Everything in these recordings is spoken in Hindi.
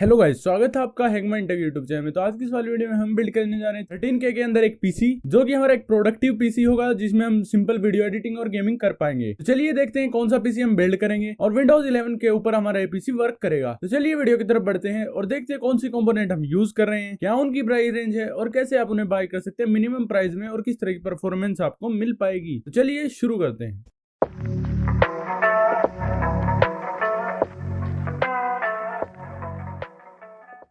हेलो गाइस, स्वागत है आपका हैकमैन टेक यूट्यूब चैनल में। तो आज की इस वाली वीडियो में हम बिल्ड करने जा रहे हैं 13K के अंदर एक पीसी, जो कि हमारा एक प्रोडक्टिव पीसी होगा जिसमें हम सिंपल वीडियो एडिटिंग और गेमिंग कर पाएंगे। तो चलिए देखते हैं कौन सा पीसी हम बिल्ड करेंगे और विंडोज 11 के ऊपर हमारा ये पीसी वर्क करेगा। तो चलिए वीडियो की तरफ बढ़ते हैं और देखते हैं कौन सी कंपोनेंट हम यूज कर रहे हैं, क्या उनकी प्राइस रेंज है और कैसे आप उन्हें बाय कर सकते हैं मिनिमम प्राइस में और किस तरह की परफॉर्मेंस आपको मिल पाएगी। तो चलिए शुरू करते हैं।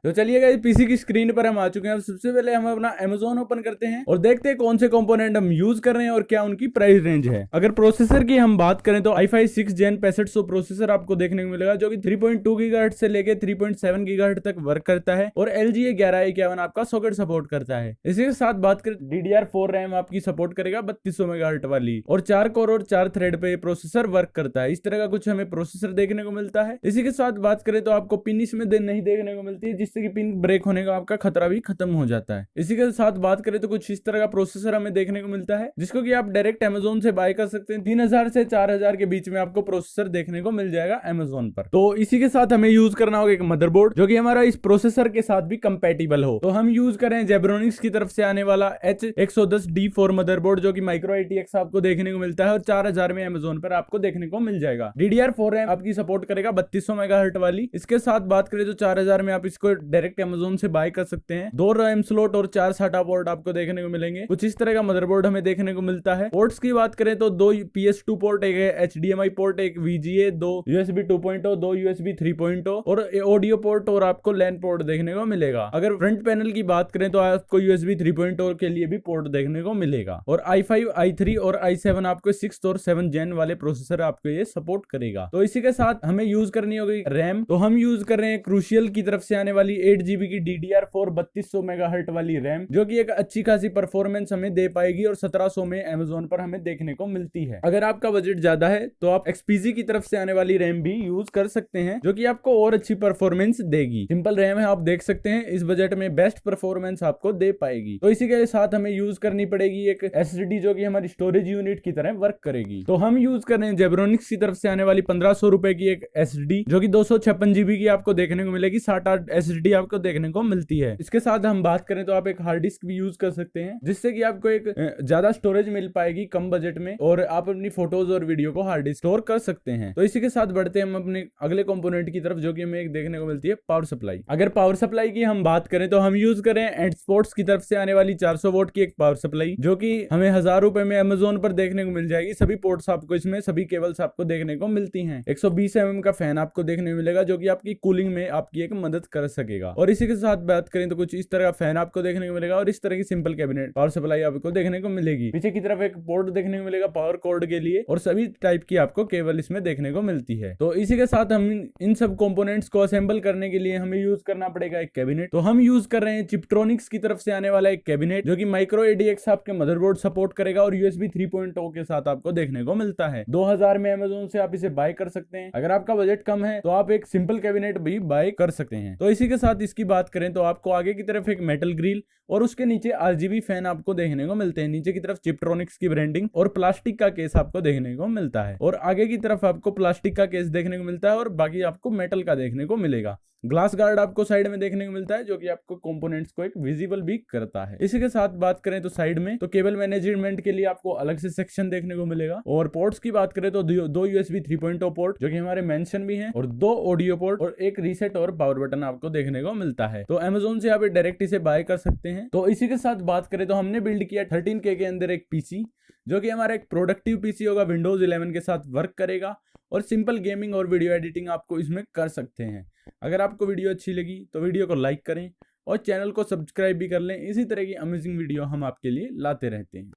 तो चलिए गाइस, पीसी की स्क्रीन पर हम आ चुके हैं। अब सबसे पहले हम अपना Amazon ओपन करते हैं और देखते हैं कौन से कंपोनेंट हम यूज कर रहे हैं और क्या उनकी प्राइस रेंज है। अगर प्रोसेसर की हम बात करें तो i5 6 Gen 6500 प्रोसेसर आपको देखने को मिलेगा, जो कि 3.2 GHz से लेके 3.7 GHz तक वर्क करता है और LGA 1151 आपका सॉकेट सपोर्ट करता है। इसी के साथ बात करें DDR4 रैम आपकी सपोर्ट करेगा 3200 मेगाहर्ट्ज वाली, और 4 कोर और 4 थ्रेड पे प्रोसेसर वर्क करता है। इस तरह का कुछ हमें प्रोसेसर देखने को मिलता है। इसी के साथ बात करें तो आपको पिन इसमें नहीं देखने को मिलती है, जिससे कि पिन ब्रेक होने का आपका खतरा भी खत्म हो जाता है। इसी के साथ बात करें तो कुछ इस तरह का प्रोसेसर हमें देखने को मिलता है, जिसको कि आप डायरेक्ट Amazon से बाय कर सकते हैं। 3000 से 4000 के बीच में आपको प्रोसेसर देखने को मिल जाएगा Amazon पर। तो इसी के साथ हमें यूज करना होगा एक मदरबोर्ड, जो कि हमारा इस प्रोसेसर के साथ भी कंपैटिबल हो। तो हम यूज करें जेब्रोनिक्स की तरफ से आने वाला H110D4 मदरबोर्ड, जो कि माइक्रो ATX आपको देखने को मिलता है और 4000 में Amazon पर आपको देखने को मिल जाएगा। DDR4 रैम आपकी सपोर्ट करेगा 3200 मेगाहर्ट्ज वाली। इसके साथ बात करें तो 4000 में आप इसको डायरेक्ट Amazon से बाय कर सकते हैं। 2 रैम स्लॉट और 4 SATA पोर्ट आपको देखने को मिलेंगे। कुछ इस तरह का मदरबोर्ड हमें देखने को मिलता है। पोर्ट्स की बात करें तो 2 PS2 पोर्ट, एक HDMI पोर्ट, एक VGA, 2 USB 2.0, 2 USB 3.0 और ऑडियो पोर्ट और आपको LAN पोर्ट देखने को मिलेगा। अगर फ्रंट पैनल की बात करें तो आपको USB 3.0 के लिए भी पोर्ट देखने को मिलेगा। और i5, i3 और i7 आपको 6th और 7th जेन वाले प्रोसेसर आपको ये सपोर्ट करेगा। तो इसी के साथ हमें यूज करनी होगी रैम। तो हम यूज कर रहे हैं क्रूशियल की तरफ से आने वाली 8GB की DDR4 3200 मेगाहर्ट्ज वाली रैम, जो कि एक अच्छी खासी परफॉर्मेंस हमें दे पाएगी और 1700 में Amazon पर हमें देखने को मिलती है। अगर आपका बजट ज्यादा है तो आप XPG की तरफ से आने वाली रैम भी यूज कर सकते हैं, जो कि आपको और अच्छी परफॉर्मेंस देगी। सिंपल रैम है, आप देख सकते हैं इस बजट में बेस्ट परफॉर्मेंस आपको दे पाएगी। तो इसी के साथ हमें यूज करनी पड़ेगी एक SSD, जो कि हमारी स्टोरेज यूनिट की तरह वर्क करेगी। तो हम यूज कर रहे हैं जेब्रोनिक्स की तरफ से आने वाली 1500 रुपए की एक SSD, जो कि 256 GB की आपको देखने को मिलेगी। SATA SSD आपको देखने को मिलती है। इसके साथ हम बात करें तो आप एक हार्ड डिस्क भी यूज कर सकते हैं, जिससे कि आपको एक ज्यादा स्टोरेज मिल पाएगी कम बजट में, और आप अपनी फोटोज और वीडियो को हार्ड डिस्क स्टोर कर सकते हैं। तो इसी के साथ बढ़ते हैं हम अपने अगले कंपोनेंट की तरफ, जो कि हमें एक देखने को मिलती है पावर सप्लाई। अगर पावर सप्लाई की हम बात करें तो हम यूज करें एंड स्पोर्ट्स की तरफ से आने वाली 400 वोट की एक पावर सप्लाई, जो कि हमें 1000 रुपए में Amazon पर देखने को मिल जाएगी। सभी पोर्ट्स आपको इसमें, सभी केबल्स आपको देखने को मिलती हैं। 120 mm का फैन आपको देखने को मिलेगा, जो कि आपकी कूलिंग में आपकी एक मदद कर सकेगा। और इसी के साथ बात करें तो कुछ इस तरह का फैन आपको देखने को मिलेगा और इस तरह की सिंपल कैबिनेट पावर सप्लाई आपको देखने को मिलेगी। पीछे की तरफ एक पोर्ट देखने को मिलेगा पावर कोड के लिए, और सभी टाइप की आपको केबल इसमें देखने को मिलती है। तो इसी के साथ हम इन सब कंपोनेंट्स को असेंबल करने के लिए हमें यूज करना पड़ेगा एक कैबिनेट। तो हम यूज कर रहे हैं चिप्ट्रॉनिक्स की तरफ से आने वाला एक कैबिनेट, जो कि माइक्रो ATX आपके मदरबोर्ड सपोर्ट करेगा और USB 3.0 के साथ आपको देखने को मिलता है। 2000 में Amazon से आप इसे बाय कर सकते हैं। अगर आपका बजट कम है तो आप एक सिंपल कैबिनेट भी बाय कर सकते हैं। तो इसी के साथ इसकी बात करें तो आपको आगे की तरफ एक मेटल ग्रिल और उसके नीचे RGB फैन आपको देखने को मिलते हैं। नीचे की तरफ चिप्ट्रॉनिक्स की ब्रांडिंग और प्लास्टिक का केस आपको देखने को मिलता है, और आगे की तरफ आपको प्लास्टिक का केस देखने को मिलता है और बाकी आपको मेटल का देखने को मिलेगा। ग्लास गार्ड आपको साइड में देखने को मिलता है, जो कि आपको कंपोनेंट्स को एक विजिबल भी करता है। इसी के साथ बात करें तो साइड में तो केबल मैनेजमेंट के लिए आपको अलग से सेक्शन देखने को मिलेगा। और पोर्ट्स की बात करें तो 2 USB 3.0 पोर्ट, जो कि हमारे मेंशन भी हैं, और 2 ऑडियो पोर्ट और एक रीसेट और पावर बटन आपको देखने को मिलता है। तो Amazon से आप डायरेक्ट इसे बाय कर सकते हैं। तो इसी के साथ बात करें तो हमने बिल्ड किया 13K के अंदर एक पीसी, जो कि हमारा एक प्रोडक्टिव पीसी होगा, विंडोज 11 के साथ वर्क करेगा और सिंपल गेमिंग और वीडियो एडिटिंग आपको इसमें कर सकते हैं। अगर आपको वीडियो अच्छी लगी तो वीडियो को लाइक करें और चैनल को सब्सक्राइब भी कर लें। इसी तरह की अमेजिंग वीडियो हम आपके लिए लाते रहते हैं।